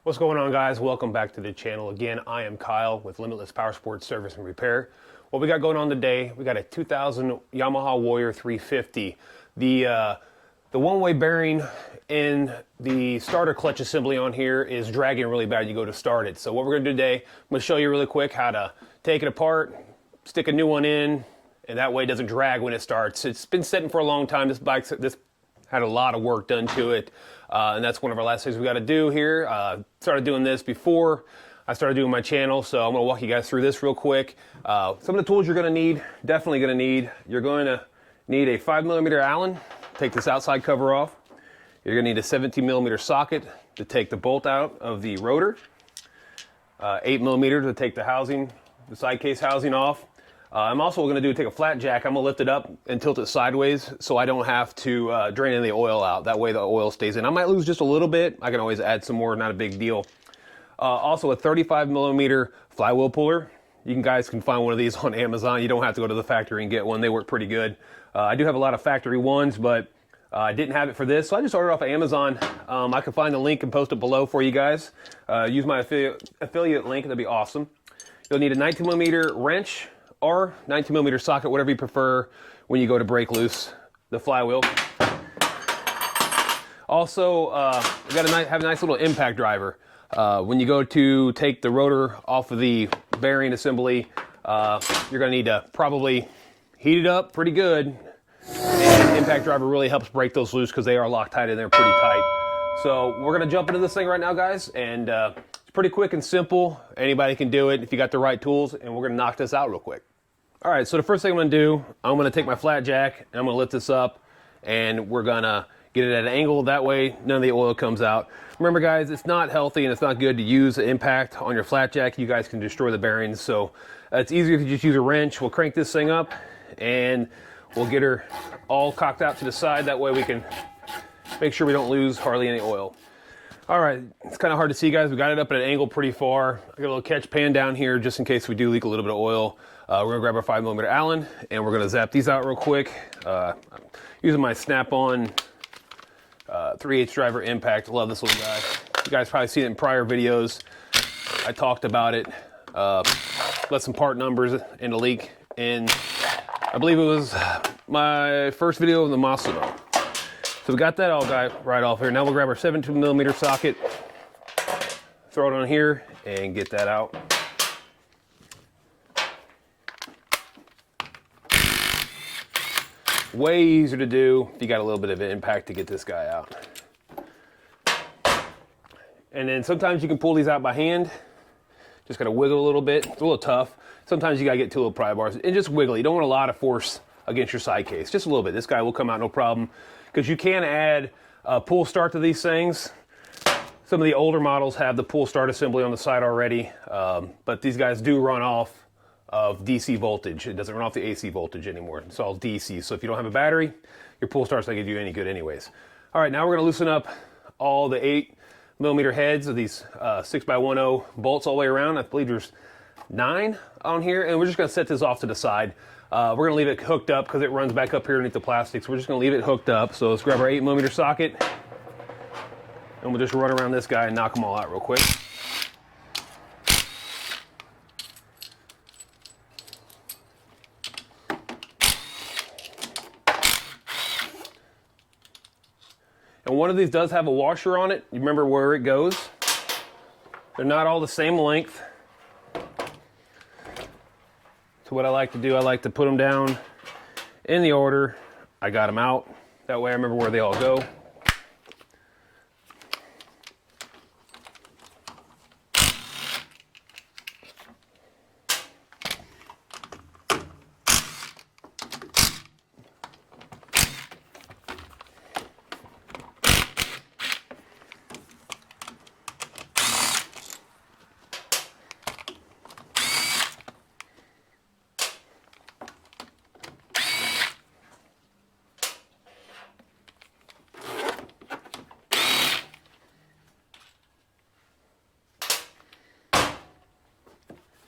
What's going on, guys? Welcome back to the channel. Again, I am Kyle with Limitless Power Sports Service and Repair. What we got going on today, we got a 2000 Yamaha Warrior 350. The one-way bearing in the starter clutch assembly on here is dragging really bad. You go to start it. So what we're going to do today, I'm going to show you really quick how to take it apart, stick a new one in, and that way it doesn't drag when it starts. It's been sitting for a long time. This had a lot of work done to it, and that's one of our last things we got to do here. Started doing this before I started doing my channel, so I'm going to walk you guys through this real quick. Some of the tools you're going to need, definitely going to need, you're going to need a 5mm Allen. Take this outside cover off. You're going to need a 17mm socket to take the bolt out of the rotor. 8mm to take the housing, the side case housing off. I'm also going to take a flat jack. I'm going to lift it up and tilt it sideways so I don't have to drain any of the oil out. That way the oil stays in. I might lose just a little bit. I can always add some more, not a big deal. Also a 35mm flywheel puller. You guys can find one of these on Amazon. You don't have to go to the factory and get one. They work pretty good. I do have a lot of factory ones, but I didn't have it for this, so I just ordered off of Amazon. I can find the link and post it below for you guys. Use my affiliate link. That'd be awesome. You'll need a 19mm wrench or 19mm socket, whatever you prefer when you go to break loose the flywheel. Also, have a nice little impact driver. When you go to take the rotor off of the bearing assembly, you're going to need to probably heat it up pretty good. And impact driver really helps break those loose because they are locked tight in there pretty tight. So we're going to jump into this thing right now, guys, and it's pretty quick and simple. Anybody can do it if you got the right tools, and we're going to knock this out real quick. All right, so the first thing I'm going to do, I'm going to take my flat jack and I'm going to lift this up, and we're going to get it at an angle. That way none of the oil comes out. Remember, guys, it's not healthy and it's not good to use the impact on your flat jack. You guys can destroy the bearings, so it's easier to just use a wrench. We'll crank this thing up and we'll get her all cocked out to the side. That way we can make sure we don't lose hardly any oil. All right, it's kind of hard to see, guys. We got it up at an angle pretty far. I got a little catch pan down here just in case we do leak a little bit of oil. We're gonna grab our 5mm Allen and we're gonna zap these out real quick. Using my Snap-on 3/8 driver impact. Love this little guy. You guys probably seen it in prior videos. I talked about it. Let some part numbers in the leak, and I believe it was my first video of the MOTO. So we got that all right off here. Now we'll grab our 17mm socket, throw it on here, and get that out. Way easier to do if you got a little bit of an impact to get this guy out. And then sometimes you can pull these out by hand. Just gotta wiggle a little bit. It's a little tough. Sometimes you gotta get two little pry bars and just wiggle. You don't want a lot of force against your side case. Just a little bit. This guy will come out no problem. Because you can add a pull start to these things. Some of the older models have the pull start assembly on the side already. But these guys do run off of DC voltage. It doesn't run off the AC voltage anymore. It's all DC. So if you don't have a battery, your pull start's not gonna give you any good anyways. All right, now we're gonna loosen up all the 8mm heads of these 6x10 bolts all the way around. I believe there's 9 on here, and we're just gonna set this off to the side. We're gonna leave it hooked up because it runs back up here underneath the plastic. So we're just gonna leave it hooked up. So let's grab our 8mm socket, and we'll just run around this guy and knock them all out real quick. And one of these does have a washer on it. You remember where it goes. They're not all the same length. So what I like to do, I like to put them down in the order I got them out. That way I remember where they all go.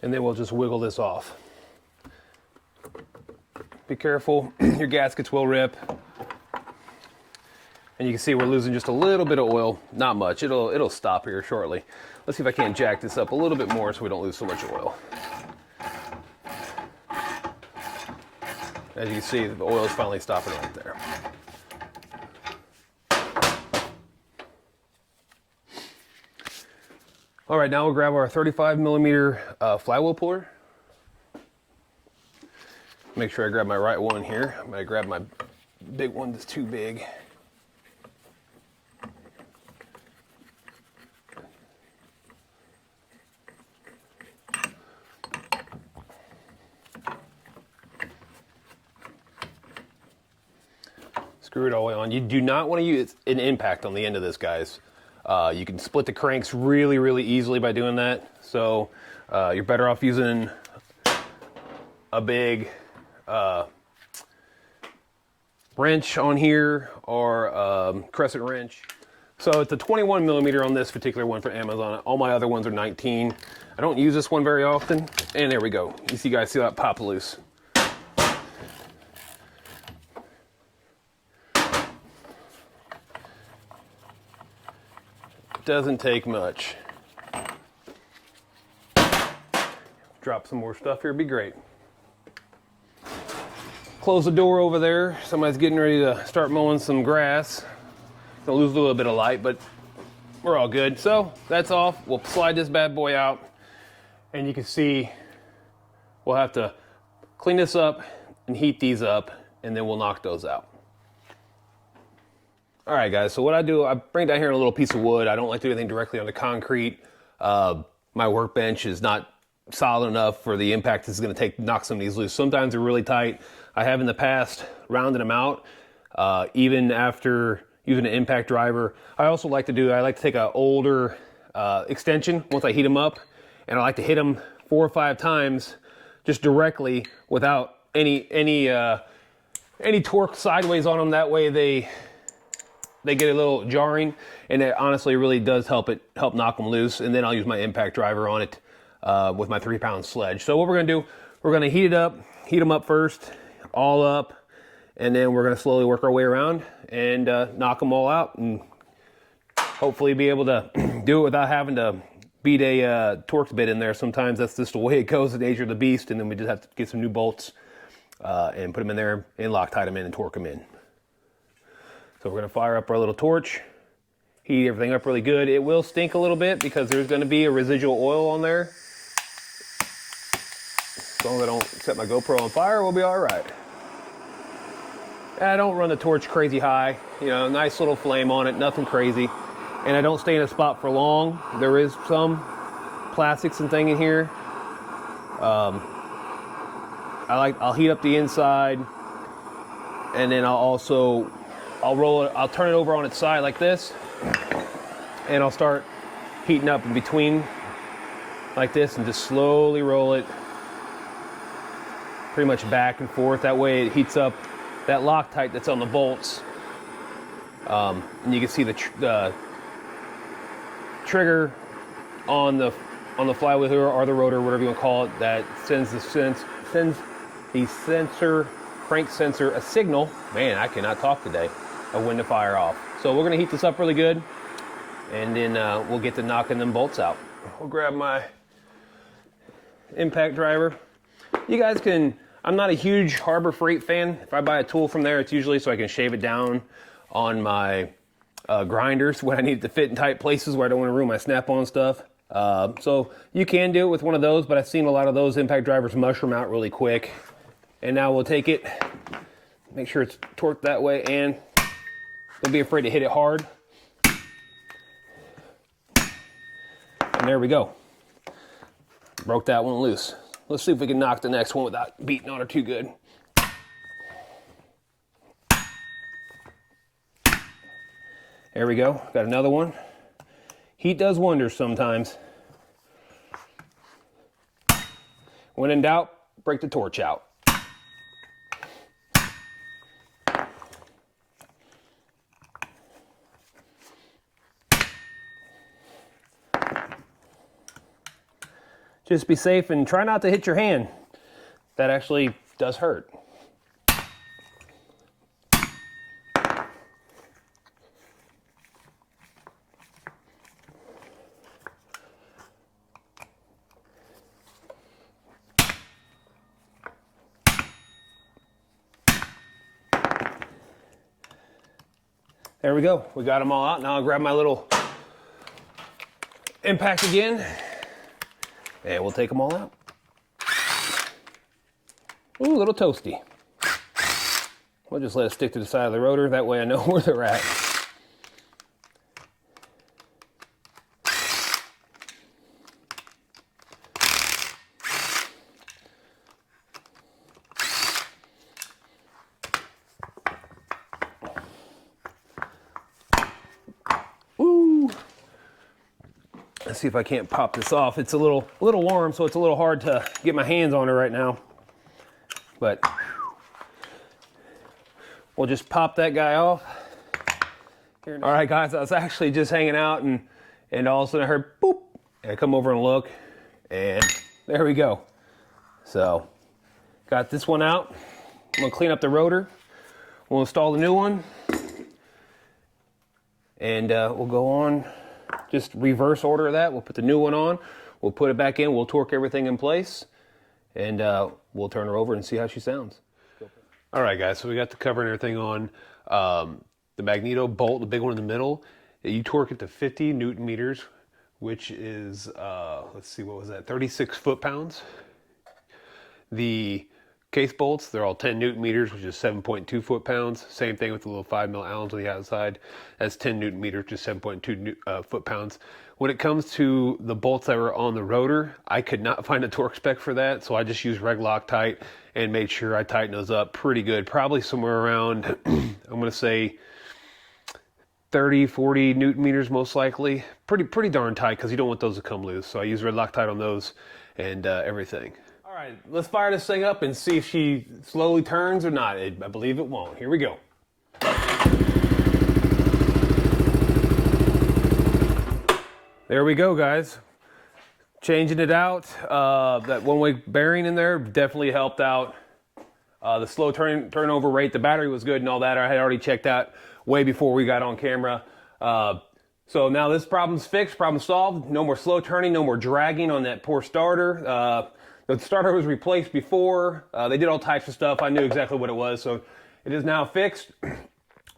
And then we'll just wiggle this off. Be careful, your gaskets will rip. And you can see we're losing just a little bit of oil, not much. It'll stop here shortly. Let's see if I can't jack this up a little bit more so we don't lose so much oil. As you can see, the oil is finally stopping right there. All right, now we'll grab our 35 millimeter flywheel puller. Make sure I grab my right one here. I'm gonna grab my big one that's too big. Screw it all the way on. You do not want to use an impact on the end of this, guys. You can split the cranks really, really easily by doing that. So you're better off using a big wrench on here or crescent wrench. So it's a 21 millimeter on this particular one for Amazon. All my other ones are 19. I don't use this one very often. And there we go. You guys see that pop loose. Doesn't take much. Drop some more stuff here, be great. Close the door over there. Somebody's getting ready to start mowing some grass. Gonna lose a little bit of light, but we're all good. So that's off. We'll slide this bad boy out, and you can see we'll have to clean this up and heat these up, and then we'll knock those out. All right, guys, so what I do, I bring down here a little piece of wood. I don't like to do anything directly on the concrete. My workbench is not solid enough for the impact this is gonna take to knock some of these loose. Sometimes they're really tight. I have in the past rounded them out, even after using an impact driver. I also like to take an older extension once I heat them up, and I like to hit them 4 or 5 times just directly without any torque sideways on them. That way they get a little jarring, and it honestly really does help knock them loose. And then I'll use my impact driver on it with my 3-pound sledge. So what we're gonna do, we're gonna heat them up first, all up, and then we're gonna slowly work our way around and knock them all out, and hopefully be able to do it without having to beat a Torx bit in there. Sometimes that's just the way it goes, the nature of the beast, and then we just have to get some new bolts and put them in there and Loctite them in and torque them in. So we're gonna fire up our little torch, heat everything up really good. It will stink a little bit because there's gonna be a residual oil on there. As long as I don't set my GoPro on fire, we'll be all right. And I don't run the torch crazy high, you know, nice little flame on it, nothing crazy. And I don't stay in a spot for long. There is some plastics and thing in here. I'll heat up the inside, and then I'll roll it, I'll turn it over on its side like this, and I'll start heating up in between like this and just slowly roll it pretty much back and forth. That way it heats up that Loctite that's on the bolts. And you can see the trigger on the flywheel here, or the rotor, whatever you want to call it, that sends the crank sensor a signal. Man, I cannot talk today. Of when to fire off. So we're gonna heat this up really good, and then we'll get to knocking them bolts out. We'll grab my impact driver. You guys can, I'm not a huge Harbor Freight fan. If I buy a tool from there, it's usually so I can shave it down on my grinders when I need it to fit in tight places where I don't want to ruin my snap-on stuff. So you can do it with one of those, but I've seen a lot of those impact drivers mushroom out really quick. And now we'll take it, make sure it's torqued that way, and don't be afraid to hit it hard. And there we go. Broke that one loose. Let's see if we can knock the next one without beating on her too good. There we go. Got another one. Heat does wonders sometimes. When in doubt, break the torch out. Just be safe and try not to hit your hand. That actually does hurt. There we go. We got them all out. Now I'll grab my little impact again, and we'll take them all out. Ooh, a little toasty. We'll just let it stick to the side of the rotor. That way I know where they're at. Ooh. Let's see if I can't pop this off. It's a little warm, so it's a little hard to get my hands on it right now. But we'll just pop that guy off. All right, guys, I was actually just hanging out, and all of a sudden I heard boop, and I come over and look, and there we go. So got this one out. I'm gonna clean up the rotor. We'll install the new one, and we'll go on, just reverse order of that. We'll put the new one on, we'll put it back in, we'll torque everything in place, and we'll turn her over and see how she sounds. All right, guys, so we got the cover and everything on. The magneto bolt, the big one in the middle, you torque it to 50 Newton meters, which is, let's see, what was that, 36 foot-pounds. The case bolts, they're all 10 Newton meters, which is 7.2 foot-pounds. Same thing with the little 5mm Allens on the outside. That's 10 Newton meters, which is 7.2 foot-pounds. When it comes to the bolts that were on the rotor, I could not find a torque spec for that, so I just used reg Loctite and made sure I tightened those up pretty good. Probably somewhere around, I'm gonna say 30, 40 Newton meters most likely. Pretty darn tight, because you don't want those to come loose. So I use red Loctite on those and everything. All right, let's fire this thing up and see if she slowly turns or not. I believe it won't. Here we go. There we go, guys. Changing it out. That one-way bearing in there definitely helped out. The slow turnover rate, the battery was good and all that. I had already checked that way before we got on camera. So now this problem's fixed, problem solved. No more slow turning, no more dragging on that poor starter. The starter was replaced before. They did all types of stuff. I knew exactly what it was, so it is now fixed.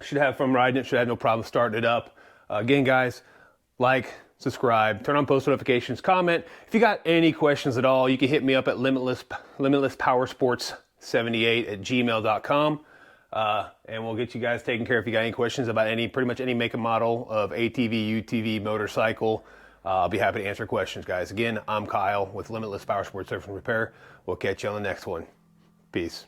Should have from riding it, should have no problem starting it up. Again, guys, like, subscribe, turn on post notifications, comment. If you got any questions at all, you can hit me up at limitlesspowersports78@gmail.com. And we'll get you guys taken care of. If you got any questions about pretty much any make and model of ATV, UTV, motorcycle, I'll be happy to answer questions, guys. Again, I'm Kyle with Limitless Powersports Service and Repair. We'll catch you on the next one. Peace.